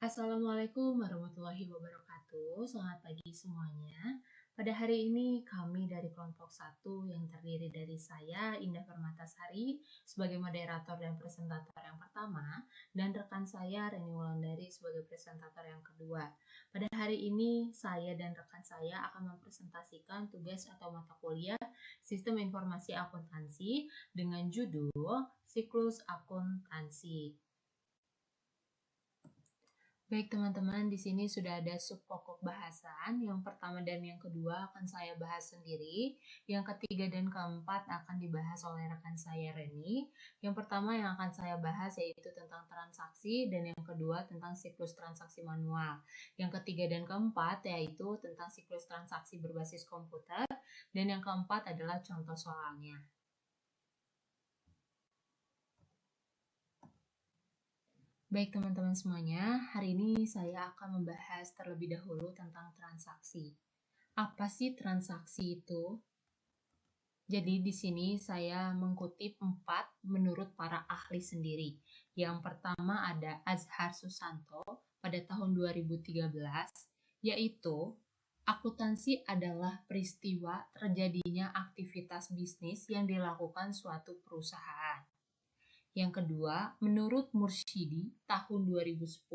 Assalamualaikum warahmatullahi wabarakatuh. Selamat pagi semuanya. Pada hari ini kami dari kelompok 1 yang terdiri dari saya, Indah Permatasari, sebagai moderator dan presentator yang pertama, dan rekan saya, Reni Wulandari, sebagai presentator yang kedua. Pada hari ini, saya dan rekan saya akan mempresentasikan tugas atau mata kuliah Sistem Informasi Akuntansi dengan judul Siklus Akuntansi. Baik teman-teman, di sini sudah ada subpokok bahasan. Yang pertama dan yang kedua akan saya bahas sendiri. Yang ketiga dan keempat akan dibahas oleh rekan saya Reni. Yang pertama yang akan saya bahas yaitu tentang transaksi dan yang kedua tentang siklus transaksi manual. Yang ketiga dan keempat yaitu tentang siklus transaksi berbasis komputer dan yang keempat adalah contoh soalnya. Baik teman-teman semuanya, hari ini saya akan membahas terlebih dahulu tentang transaksi. Apa sih transaksi itu? Jadi di sini saya mengutip 4 menurut para ahli sendiri. Yang pertama ada Azhar Susanto pada tahun 2013, yaitu akuntansi adalah peristiwa terjadinya aktivitas bisnis yang dilakukan suatu perusahaan. Yang kedua, menurut Mursyidi tahun 2010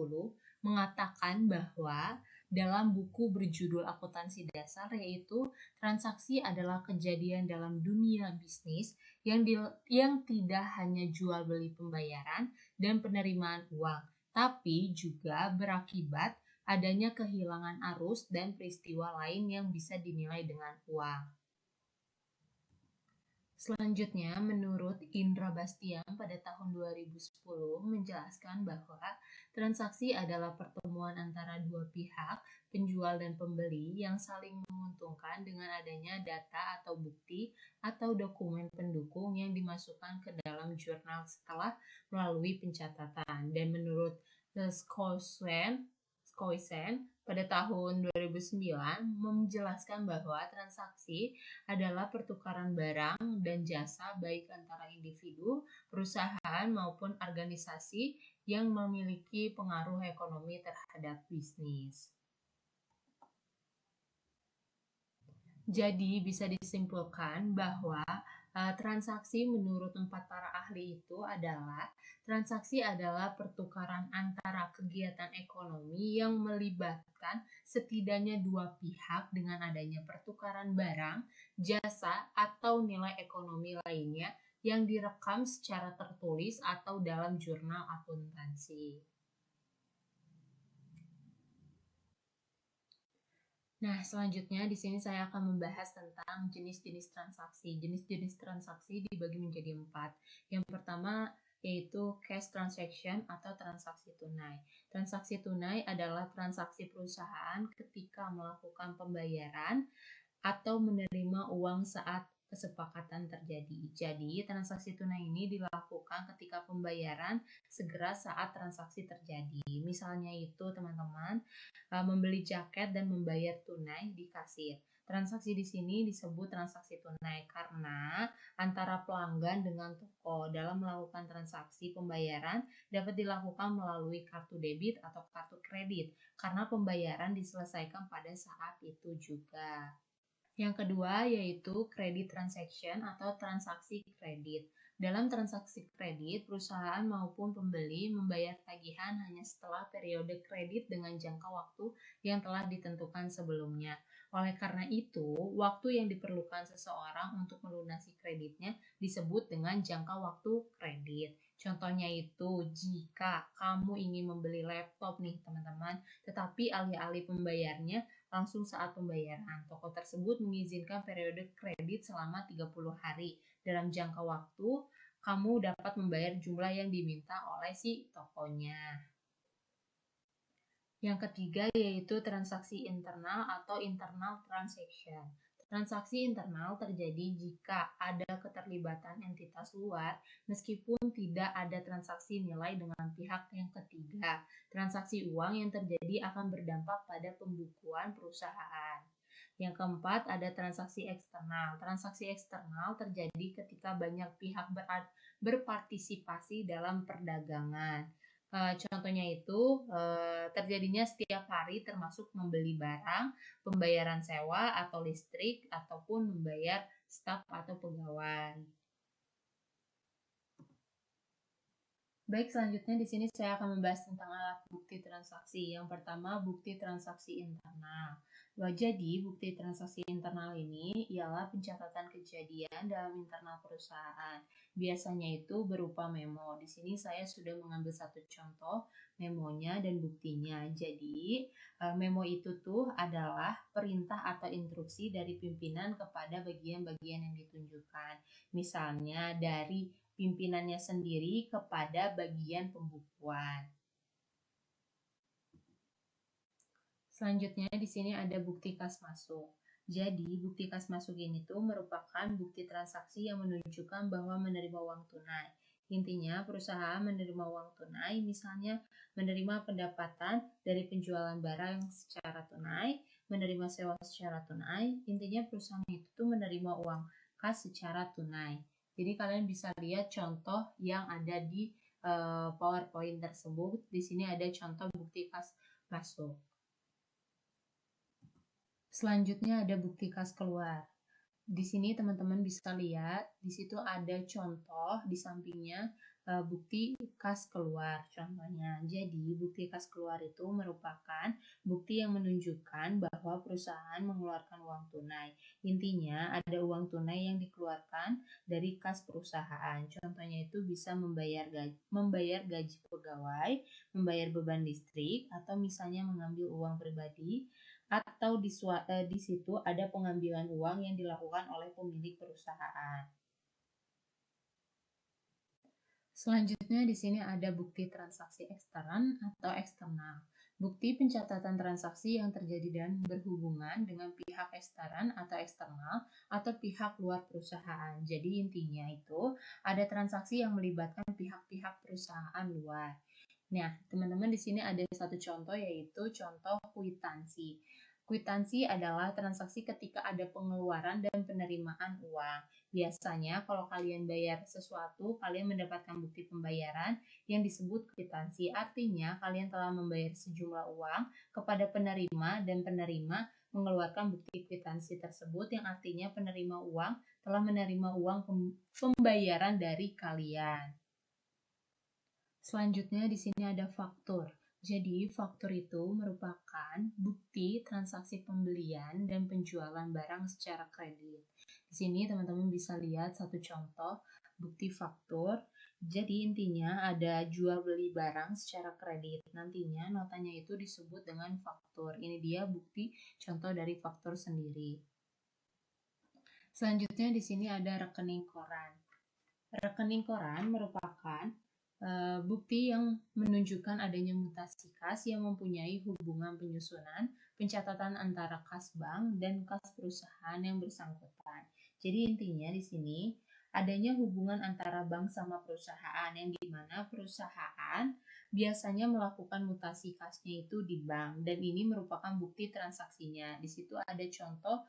mengatakan bahwa dalam buku berjudul Akuntansi Dasar yaitu transaksi adalah kejadian dalam dunia bisnis yang tidak hanya jual beli pembayaran dan penerimaan uang, tapi juga berakibat adanya kehilangan arus dan peristiwa lain yang bisa dinilai dengan uang. Selanjutnya, menurut Indra Bastian pada tahun 2010 menjelaskan bahwa transaksi adalah pertemuan antara dua pihak, penjual dan pembeli, yang saling menguntungkan dengan adanya data atau bukti atau dokumen pendukung yang dimasukkan ke dalam jurnal setelah melalui pencatatan. Dan menurut Skoisen pada tahun 2009 menjelaskan bahwa transaksi adalah pertukaran barang dan jasa baik antara individu, perusahaan maupun organisasi yang memiliki pengaruh ekonomi terhadap bisnis. Jadi bisa disimpulkan bahwa transaksi menurut 4 para ahli itu adalah transaksi adalah pertukaran antara kegiatan ekonomi yang melibatkan setidaknya dua pihak dengan adanya pertukaran barang, jasa, atau nilai ekonomi lainnya yang direkam secara tertulis atau dalam jurnal akuntansi. Nah, selanjutnya di sini saya akan membahas tentang jenis-jenis transaksi. Jenis-jenis transaksi dibagi menjadi 4. Yang pertama yaitu cash transaction atau transaksi tunai. Transaksi tunai adalah transaksi perusahaan ketika melakukan pembayaran atau menerima uang saat kesepakatan terjadi. Jadi, transaksi tunai ini dilakukan ketika pembayaran segera saat transaksi terjadi. Misalnya itu teman-teman membeli jaket dan membayar tunai di kasir. Transaksi di sini disebut transaksi tunai karena antara pelanggan dengan toko dalam melakukan transaksi pembayaran dapat dilakukan melalui kartu debit atau kartu kredit karena pembayaran diselesaikan pada saat itu juga. Yang kedua yaitu credit transaction atau transaksi kredit. Dalam transaksi kredit, perusahaan maupun pembeli membayar tagihan hanya setelah periode kredit dengan jangka waktu yang telah ditentukan sebelumnya. Oleh karena itu, waktu yang diperlukan seseorang untuk melunasi kreditnya disebut dengan jangka waktu kredit. Contohnya itu, jika kamu ingin membeli laptop nih teman-teman, tetapi alih-alih pembayarnya langsung saat pembayaran. Toko tersebut mengizinkan periode kredit selama 30 hari. Dalam jangka waktu, kamu dapat membayar jumlah yang diminta oleh si tokonya. Yang ketiga yaitu transaksi internal atau internal transaction. Transaksi internal terjadi jika ada keterlibatan entitas luar meskipun tidak ada transaksi nilai dengan pihak yang ketiga. Transaksi uang yang terjadi akan berdampak pada pembukuan perusahaan. Yang keempat ada transaksi eksternal. Transaksi eksternal terjadi ketika banyak pihak berpartisipasi dalam perdagangan. Contohnya itu terjadinya setiap hari termasuk membeli barang, pembayaran sewa atau listrik, ataupun membayar staf atau pegawai. Baik, selanjutnya di sini saya akan membahas tentang alat bukti transaksi. Yang pertama, bukti transaksi internal. Jadi, bukti transaksi internal ini ialah pencatatan kejadian dalam internal perusahaan. Biasanya itu berupa memo. Di sini saya sudah mengambil satu contoh memonya dan buktinya. Jadi, memo itu tuh adalah perintah atau instruksi dari pimpinan kepada bagian-bagian yang ditunjukkan. Misalnya dari pimpinannya sendiri kepada bagian pembukuan. Selanjutnya di sini ada bukti kas masuk. Jadi, bukti kas masuk ini tuh merupakan bukti transaksi yang menunjukkan bahwa menerima uang tunai. Intinya, perusahaan menerima uang tunai, misalnya menerima pendapatan dari penjualan barang secara tunai, menerima sewa secara tunai. Intinya, perusahaan itu tuh menerima uang kas secara tunai. Jadi kalian bisa lihat contoh yang ada di PowerPoint tersebut. Di sini ada contoh bukti kas masuk. Selanjutnya ada bukti kas keluar. Di sini teman-teman bisa lihat, di situ ada contoh di sampingnya bukti kas keluar contohnya. Jadi bukti kas keluar itu merupakan bukti yang menunjukkan bahwa perusahaan mengeluarkan uang tunai. Intinya ada uang tunai yang dikeluarkan dari kas perusahaan. Contohnya itu bisa membayar gaji pegawai, membayar beban listrik, atau misalnya mengambil uang pribadi, atau di situ ada pengambilan uang yang dilakukan oleh pemilik perusahaan. Selanjutnya di sini ada bukti transaksi ekstern atau eksternal. Bukti pencatatan transaksi yang terjadi dan berhubungan dengan pihak ekstern atau eksternal atau pihak luar perusahaan. Jadi intinya itu ada transaksi yang melibatkan pihak-pihak perusahaan luar. Nah, teman-teman di sini ada satu contoh yaitu contoh kwitansi. Kwitansi adalah transaksi ketika ada pengeluaran dan penerimaan uang. Biasanya kalau kalian bayar sesuatu, kalian mendapatkan bukti pembayaran yang disebut kwitansi. Artinya kalian telah membayar sejumlah uang kepada penerima dan penerima mengeluarkan bukti kwitansi tersebut yang artinya penerima uang telah menerima uang pembayaran dari kalian. Selanjutnya di sini ada faktur. Jadi, faktur itu merupakan bukti transaksi pembelian dan penjualan barang secara kredit. Di sini teman-teman bisa lihat satu contoh bukti faktur. Jadi, intinya ada jual beli barang secara kredit. Nantinya notanya itu disebut dengan faktur. Ini dia bukti contoh dari faktur sendiri. Selanjutnya di sini ada rekening koran. Rekening koran merupakan bukti yang menunjukkan adanya mutasi kas yang mempunyai hubungan penyusunan, pencatatan antara kas bank dan kas perusahaan yang bersangkutan. Jadi intinya di sini adanya hubungan antara bank sama perusahaan yang dimana perusahaan biasanya melakukan mutasi kasnya itu di bank dan ini merupakan bukti transaksinya. Di situ ada contoh.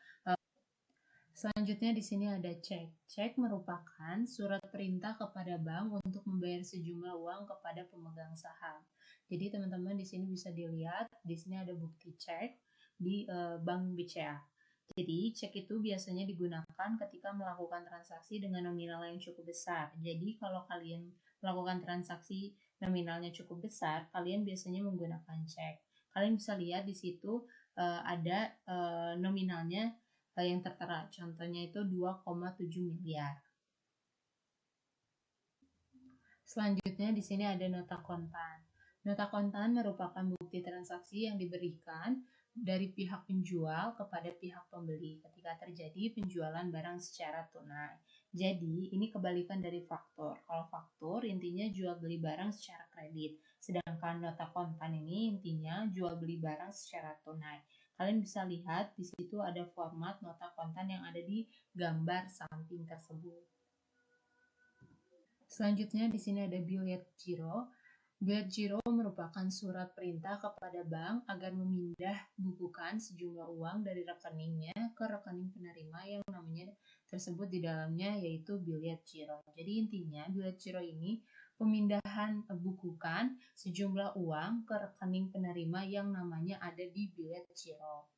Selanjutnya di sini ada cek. Cek merupakan surat perintah kepada bank untuk membayar sejumlah uang kepada pemegang saham. Jadi teman-teman di sini bisa dilihat, di sini ada bukti cek di Bank BCA. Jadi cek itu biasanya digunakan ketika melakukan transaksi dengan nominal yang cukup besar. Jadi kalau kalian melakukan transaksi nominalnya cukup besar, kalian biasanya menggunakan cek. Kalian bisa lihat di situ ada nominalnya yang tertera. Contohnya itu 2,7 miliar. Selanjutnya di sini ada nota kontan. Nota kontan merupakan bukti transaksi yang diberikan dari pihak penjual kepada pihak pembeli ketika terjadi penjualan barang secara tunai. Jadi, ini kebalikan dari faktur. Kalau faktur intinya jual beli barang secara kredit, sedangkan nota kontan ini intinya jual beli barang secara tunai. Kalian bisa lihat di situ ada format nota kontan yang ada di gambar samping tersebut. Selanjutnya di sini ada billet giro. Billet giro merupakan surat perintah kepada bank agar memindah bukukan sejumlah uang dari rekeningnya ke rekening penerima yang namanya tersebut di dalamnya yaitu billet giro. Jadi intinya billet giro ini pemindahan bukukan sejumlah uang ke rekening penerima yang namanya ada di bilet giro.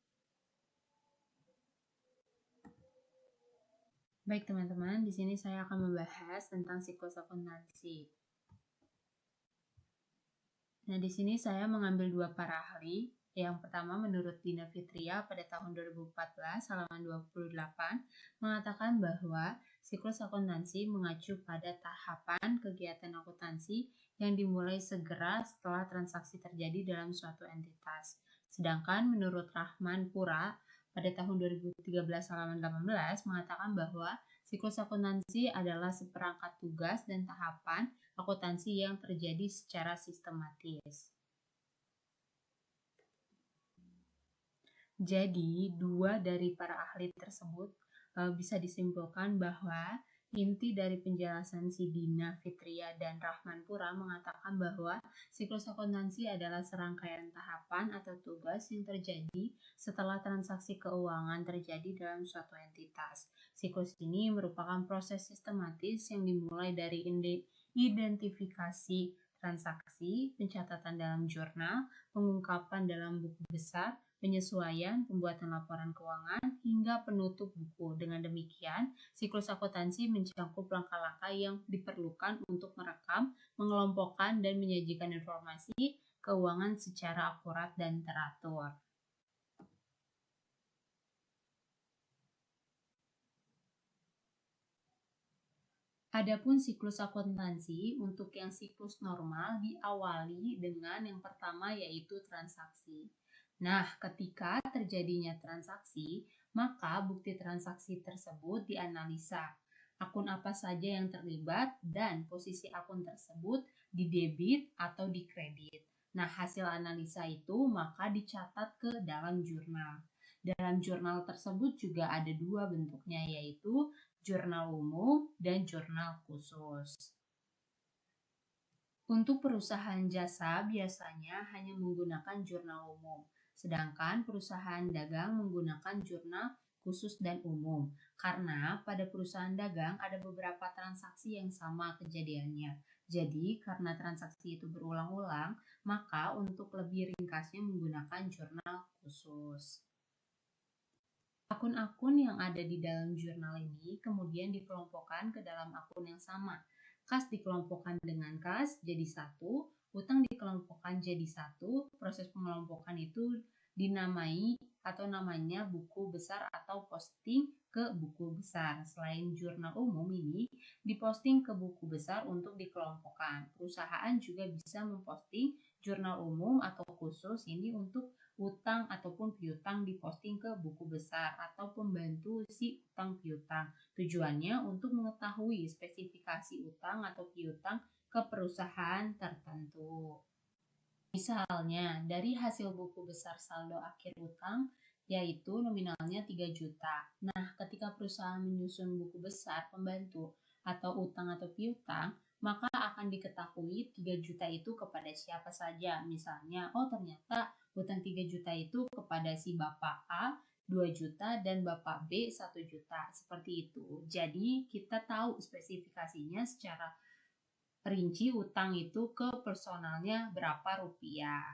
Baik teman-teman, di sini saya akan membahas tentang siklus akuntansi. Nah, di sini saya mengambil dua para ahli. Yang pertama menurut Dina Fitria pada tahun 2014 halaman 28 mengatakan bahwa siklus akuntansi mengacu pada tahapan kegiatan akuntansi yang dimulai segera setelah transaksi terjadi dalam suatu entitas. Sedangkan menurut Rahman Pura pada tahun 2013 halaman 18 mengatakan bahwa siklus akuntansi adalah seperangkat tugas dan tahapan akuntansi yang terjadi secara sistematis. Jadi, dua dari para ahli tersebut bisa disimpulkan bahwa inti dari penjelasan si Dina Fitria dan Rahman Pura mengatakan bahwa siklus akuntansi adalah serangkaian tahapan atau tugas yang terjadi setelah transaksi keuangan terjadi dalam suatu entitas. Siklus ini merupakan proses sistematis yang dimulai dari identifikasi transaksi, pencatatan dalam jurnal, pengungkapan dalam buku besar, penyesuaian, pembuatan laporan keuangan, hingga penutup buku. Dengan demikian, siklus akuntansi mencakup langkah-langkah yang diperlukan untuk merekam, mengelompokkan, dan menyajikan informasi keuangan secara akurat dan teratur. Adapun siklus akuntansi, untuk yang siklus normal diawali dengan yang pertama yaitu transaksi. Nah, ketika terjadinya transaksi, maka bukti transaksi tersebut dianalisa. Akun apa saja yang terlibat dan posisi akun tersebut di debit atau di kredit. Nah, hasil analisa itu maka dicatat ke dalam jurnal. Dalam jurnal tersebut juga ada dua bentuknya, yaitu jurnal umum dan jurnal khusus. Untuk perusahaan jasa biasanya hanya menggunakan jurnal umum, sedangkan perusahaan dagang menggunakan jurnal khusus dan umum. Karena pada perusahaan dagang ada beberapa transaksi yang sama kejadiannya. Jadi, karena transaksi itu berulang-ulang, maka untuk lebih ringkasnya menggunakan jurnal khusus. Akun-akun yang ada di dalam jurnal ini kemudian dikelompokkan ke dalam akun yang sama. Kas dikelompokkan dengan kas jadi satu, utang dikelompokkan jadi satu. Proses pengelompokan itu dinamai atau namanya buku besar atau posting ke buku besar. Selain jurnal umum ini diposting ke buku besar untuk dikelompokkan. Perusahaan juga bisa memposting jurnal umum atau khusus ini untuk utang ataupun piutang diposting ke buku besar atau pembantu si utang piutang. Tujuannya untuk mengetahui spesifikasi utang atau piutang ke perusahaan tertentu. Misalnya, dari hasil buku besar saldo akhir utang yaitu nominalnya 3 juta. Nah, ketika perusahaan menyusun buku besar pembantu atau utang atau piutang, maka akan diketahui 3 juta itu kepada siapa saja. Misalnya, oh ternyata utang 3 juta itu kepada si Bapak A 2 juta dan Bapak B 1 juta. Seperti itu. Jadi, kita tahu spesifikasinya secara rinci utang itu ke personalnya berapa rupiah.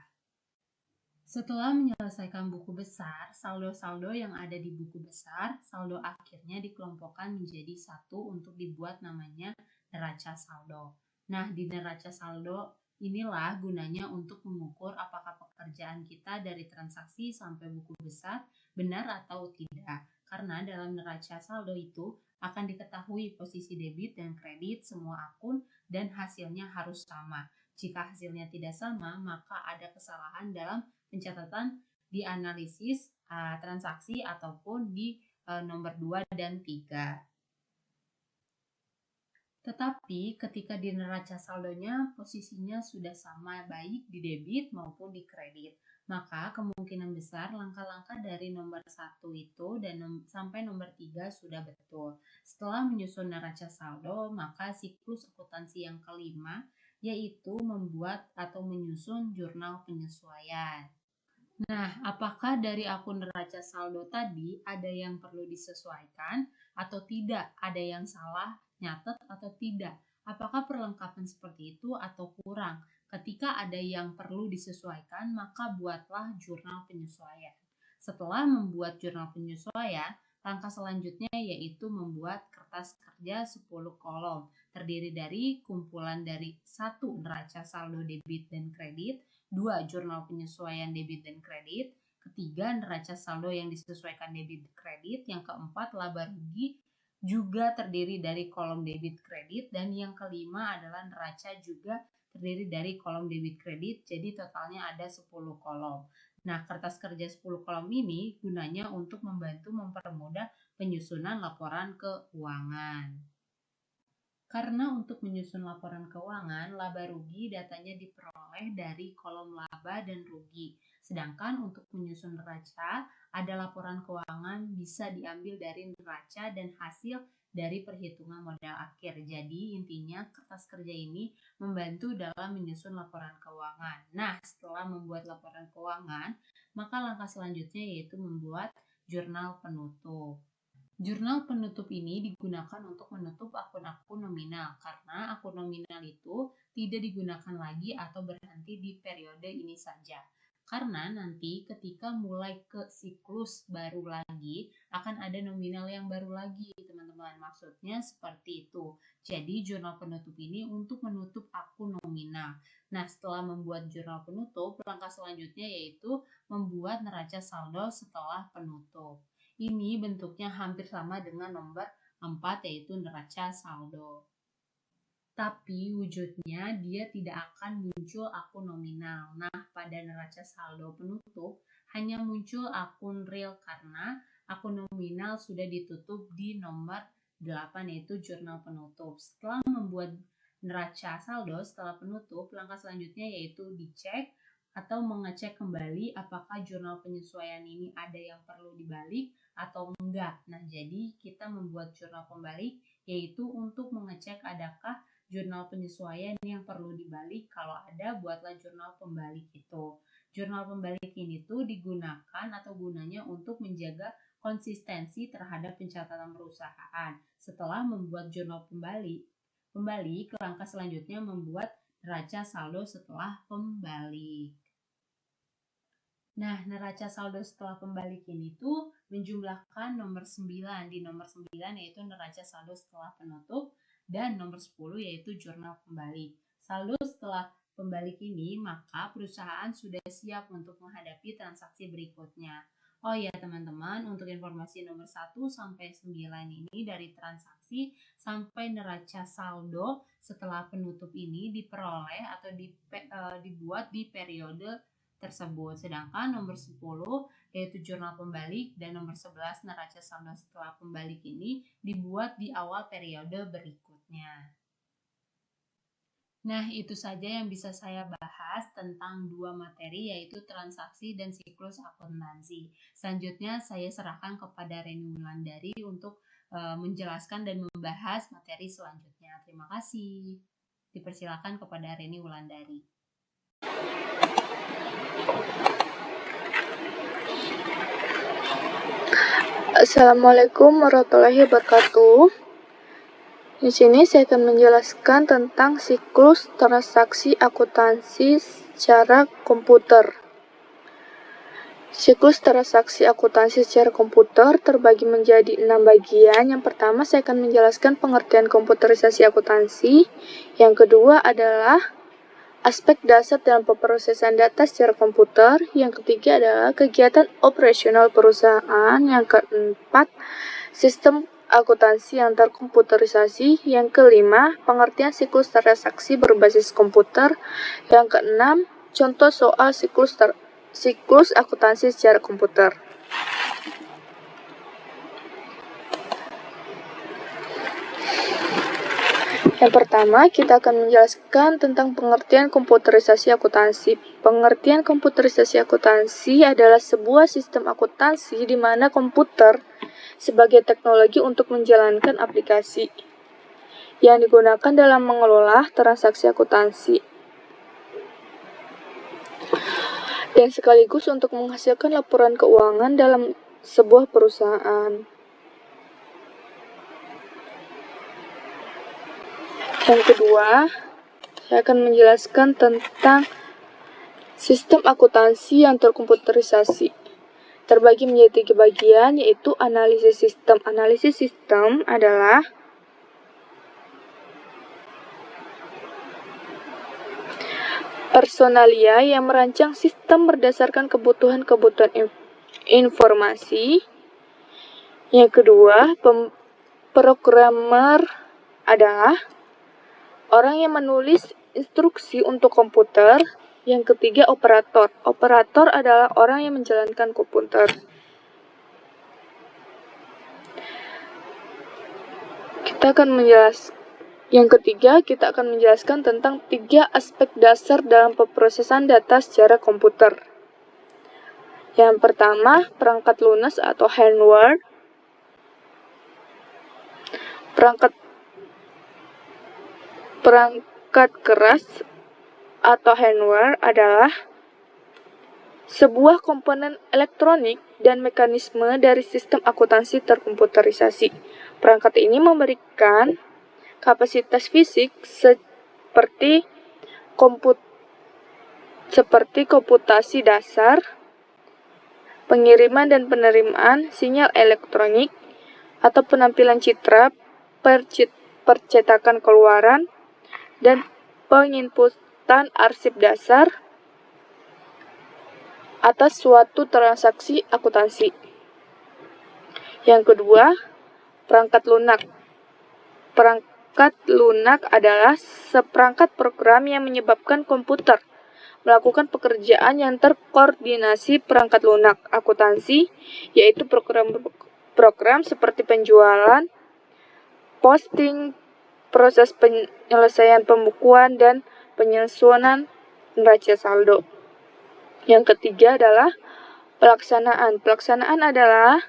Setelah menyelesaikan buku besar, saldo-saldo yang ada di buku besar, saldo akhirnya dikelompokkan menjadi satu untuk dibuat namanya neraca saldo. Nah, di neraca saldo inilah gunanya untuk mengukur apakah pekerjaan kita dari transaksi sampai buku besar benar atau tidak. Karena dalam neraca saldo itu akan diketahui posisi debit dan kredit semua akun dan hasilnya harus sama. Jika hasilnya tidak sama, maka ada kesalahan dalam pencatatan di analisis transaksi ataupun di nomor 2 dan 3. Tetapi ketika di neraca saldonya posisinya sudah sama baik di debit maupun di kredit, maka kemungkinan besar langkah-langkah dari nomor 1 itu dan sampai nomor 3 sudah betul. Setelah menyusun neraca saldo, maka siklus akuntansi yang kelima yaitu membuat atau menyusun jurnal penyesuaian. Nah, apakah dari akun neraca saldo tadi ada yang perlu disesuaikan atau tidak? Ada yang salah nyatet atau tidak? apakah perlengkapan seperti itu atau kurang. Ketika ada yang perlu disesuaikan, maka buatlah jurnal penyesuaian. Setelah membuat jurnal penyesuaian, langkah selanjutnya yaitu membuat kertas kerja 10 kolom, terdiri dari kumpulan dari 1. Neraca saldo debit dan kredit, 2. Jurnal penyesuaian debit dan kredit, ketiga neraca saldo yang disesuaikan debit kredit, yang keempat laba rugi juga terdiri dari kolom debit kredit, dan yang kelima adalah neraca juga terdiri dari kolom debit kredit, jadi totalnya ada 10 kolom. Nah, kertas kerja 10 kolom ini gunanya untuk membantu mempermudah penyusunan laporan keuangan. Karena untuk menyusun laporan keuangan, laba rugi datanya diperoleh dari kolom laba dan rugi. Sedangkan untuk menyusun neraca, ada laporan keuangan bisa diambil dari neraca dan hasil dari perhitungan modal akhir. Jadi intinya kertas kerja ini membantu dalam menyusun laporan keuangan. Nah, setelah membuat laporan keuangan, maka langkah selanjutnya yaitu membuat jurnal penutup. Jurnal penutup ini digunakan untuk menutup akun-akun nominal karena akun nominal itu tidak digunakan lagi atau berhenti di periode ini saja. Karena nanti ketika mulai ke siklus baru lagi akan ada nominal yang baru lagi, teman-teman. Maksudnya seperti itu. Jadi jurnal penutup ini untuk menutup akun nominal. Nah, setelah membuat jurnal penutup, langkah selanjutnya yaitu membuat neraca saldo setelah penutup. Ini bentuknya hampir sama dengan nomor 4 yaitu neraca saldo. Tapi wujudnya dia tidak akan muncul akun nominal. Nah, pada neraca saldo penutup hanya muncul akun real karena akun nominal sudah ditutup di nomor 8 yaitu jurnal penutup. Setelah membuat neraca saldo setelah penutup, langkah selanjutnya yaitu dicek atau mengecek kembali apakah jurnal penyesuaian ini ada yang perlu dibalik atau enggak. Nah, jadi kita membuat jurnal pembalik yaitu untuk mengecek adakah jurnal penyesuaian yang perlu dibalik. Kalau ada, buatlah jurnal pembalik itu. Jurnal pembalik ini tuh digunakan atau gunanya untuk menjaga konsistensi terhadap pencatatan perusahaan. Setelah membuat jurnal pembalik, langkah selanjutnya membuat neraca saldo setelah pembalik. Nah, neraca saldo setelah pembalik ini tuh menjumlahkan nomor 9. Di nomor 9 yaitu neraca saldo setelah penutup, dan nomor 10 yaitu jurnal pembalik. Saldo setelah pembalik ini, maka perusahaan sudah siap untuk menghadapi transaksi berikutnya. Oh ya teman-teman, untuk informasi nomor 1 sampai 9 ini dari transaksi sampai neraca saldo setelah penutup ini diperoleh atau dibuat di periode tersebut. Sedangkan nomor 10 yaitu jurnal pembalik dan nomor 11 neraca saldo setelah pembalik ini dibuat di awal periode berikutnya. Nah, itu saja yang bisa saya bahas tentang dua materi yaitu transaksi dan siklus akuntansi. Selanjutnya saya serahkan kepada Reni Wulandari untuk menjelaskan dan membahas materi selanjutnya. Terima kasih. Dipersilakan kepada Reni Wulandari. Assalamualaikum warahmatullahi wabarakatuh. Di sini saya akan menjelaskan tentang siklus transaksi akuntansi secara komputer. Siklus transaksi akuntansi secara komputer terbagi menjadi 6 bagian. Yang pertama, saya akan menjelaskan pengertian komputerisasi akuntansi. Yang kedua adalah aspek dasar dalam pemrosesan data secara komputer. Yang ketiga adalah kegiatan operasional perusahaan. Yang keempat, sistem akuntansi yang terkomputerisasi. Yang kelima, pengertian siklus transaksi berbasis komputer. Yang keenam, contoh soal siklus akuntansi secara komputer. Yang pertama, kita akan menjelaskan tentang pengertian komputerisasi akuntansi. Pengertian komputerisasi akuntansi adalah sebuah sistem akuntansi di mana komputer sebagai teknologi untuk menjalankan aplikasi yang digunakan dalam mengelola transaksi akuntansi dan sekaligus untuk menghasilkan laporan keuangan dalam sebuah perusahaan. Yang kedua, saya akan menjelaskan tentang sistem akuntansi yang terkomputerisasi. Terbagi menjadi 3 bagian, yaitu analisis sistem. Analisis sistem adalah personalia yang merancang sistem berdasarkan kebutuhan-kebutuhan informasi. Yang kedua, programmer adalah orang yang menulis instruksi untuk komputer. Yang ketiga, operator. Operator adalah orang yang menjalankan komputer. Yang ketiga, kita akan menjelaskan tentang 3 aspek dasar dalam pemrosesan data secara komputer. Yang pertama, perangkat lunas atau hardware. Perangkat keras atau hardware adalah sebuah komponen elektronik dan mekanisme dari sistem akuntansi terkomputerisasi. Perangkat ini memberikan kapasitas fisik seperti komputasi dasar, pengiriman dan penerimaan sinyal elektronik, atau penampilan citra, percetakan keluaran, dan penginputan arsip dasar atas suatu transaksi akuntansi. Yang kedua, perangkat lunak. Perangkat lunak adalah seperangkat program yang menyebabkan komputer melakukan pekerjaan yang terkoordinasi. Perangkat lunak akuntansi yaitu program seperti penjualan, posting, proses penyelesaian pembukuan, dan penyusunan neraca saldo. Yang ketiga adalah pelaksanaan. Pelaksanaan adalah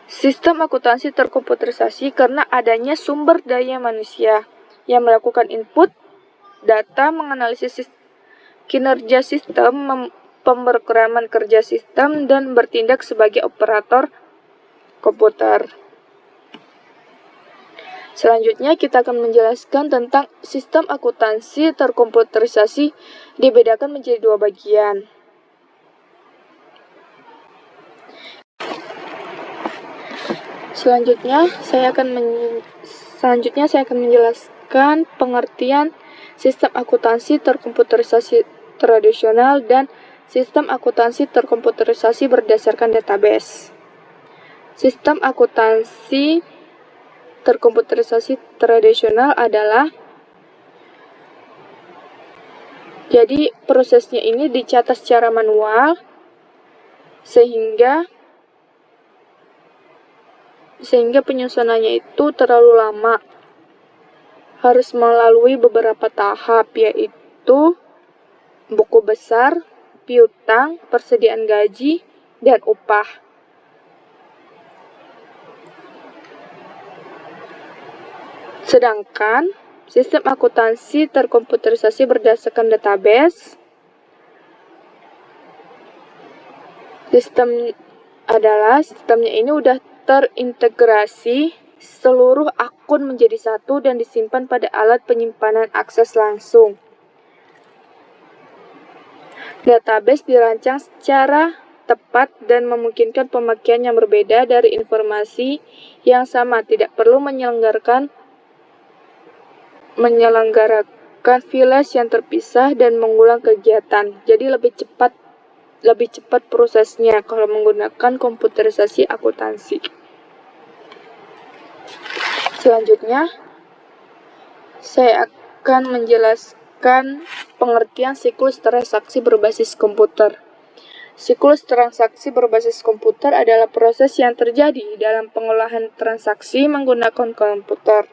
sistem akuntansi terkomputerisasi karena adanya sumber daya manusia yang melakukan input data, menganalisis kinerja sistem, pemrograman kerja sistem, dan bertindak sebagai operator komputer. Selanjutnya kita akan menjelaskan tentang sistem akuntansi terkomputerisasi dibedakan menjadi 2 bagian. Selanjutnya saya akan menjelaskan pengertian sistem akuntansi terkomputerisasi tradisional dan sistem akuntansi terkomputerisasi berdasarkan database. Sistem akuntansi terkomputerisasi tradisional adalah jadi prosesnya ini dicatat secara manual sehingga penyusunannya itu terlalu lama. Harus melalui beberapa tahap, yaitu buku besar, piutang, persediaan gaji, dan upah. Sedangkan sistem akuntansi terkomputerisasi berdasarkan database, sistemnya ini udah terintegrasi, seluruh akun menjadi satu dan disimpan pada alat penyimpanan akses langsung. Database dirancang secara tepat dan memungkinkan pemakaian yang berbeda dari informasi yang sama, tidak perlu menyelenggarakan flash yang terpisah dan mengulang kegiatan. Jadi lebih cepat prosesnya kalau menggunakan komputerisasi akuntansi. Selanjutnya, saya akan menjelaskan pengertian siklus transaksi berbasis komputer. Siklus transaksi berbasis komputer adalah proses yang terjadi dalam pengolahan transaksi menggunakan komputer.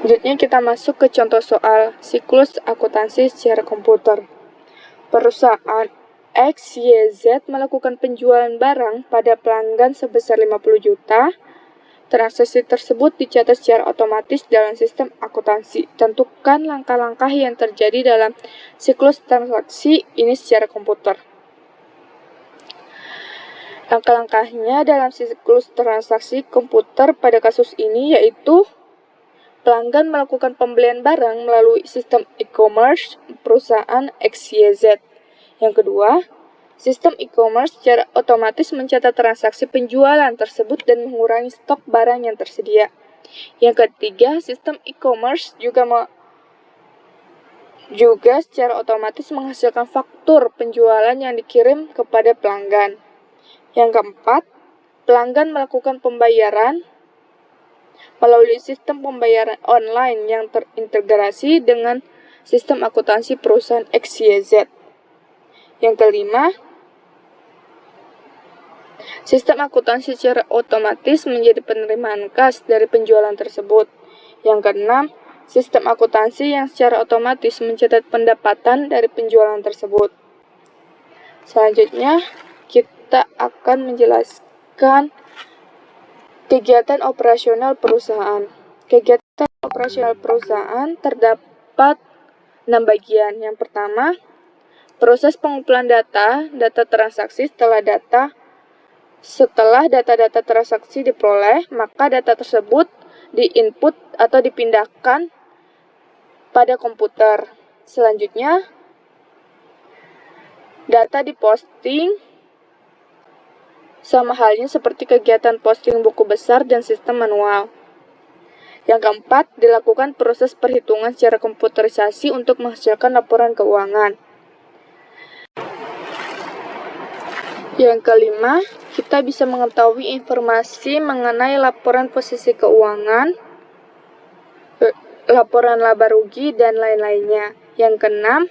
Selanjutnya kita masuk ke contoh soal siklus akuntansi secara komputer. Perusahaan XYZ melakukan penjualan barang pada pelanggan sebesar 50 juta. Transaksi tersebut dicatat secara otomatis dalam sistem akuntansi. Tentukan langkah-langkah yang terjadi dalam siklus transaksi ini secara komputer. Langkah-langkahnya dalam siklus transaksi komputer pada kasus ini yaitu pelanggan melakukan pembelian barang melalui sistem e-commerce perusahaan XYZ. Yang kedua, sistem e-commerce secara otomatis mencatat transaksi penjualan tersebut dan mengurangi stok barang yang tersedia. Yang ketiga, sistem e-commerce juga secara otomatis menghasilkan faktur penjualan yang dikirim kepada pelanggan. Yang keempat, pelanggan melakukan pembayaran melalui sistem pembayaran online yang terintegrasi dengan sistem akuntansi perusahaan XYZ. Yang kelima, sistem akuntansi secara otomatis menjadi penerimaan kas dari penjualan tersebut. Yang keenam, sistem akuntansi yang secara otomatis mencatat pendapatan dari penjualan tersebut. Selanjutnya, kita akan menjelaskan kegiatan operasional perusahaan. Kegiatan operasional perusahaan terdapat 6 bagian. Yang pertama, proses pengumpulan data transaksi. Setelah data-data transaksi diperoleh, maka data tersebut di-input atau dipindahkan pada komputer. Selanjutnya, data diposting, sama halnya seperti kegiatan posting buku besar dan sistem manual. Yang keempat, dilakukan proses perhitungan secara komputerisasi untuk menghasilkan laporan keuangan. Yang kelima, kita bisa mengetahui informasi mengenai laporan posisi keuangan, laporan laba rugi, dan lain-lainnya. Yang keenam,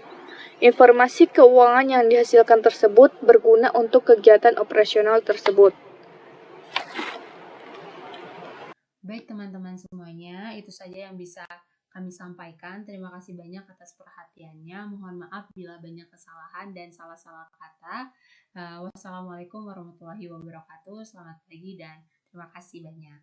informasi keuangan yang dihasilkan tersebut berguna untuk kegiatan operasional tersebut. Baik teman-teman semuanya, itu saja yang bisa kami sampaikan. Terima kasih banyak atas perhatiannya. Mohon maaf bila banyak kesalahan dan salah-salah kata. Wassalamualaikum warahmatullahi wabarakatuh. Selamat pagi dan terima kasih banyak.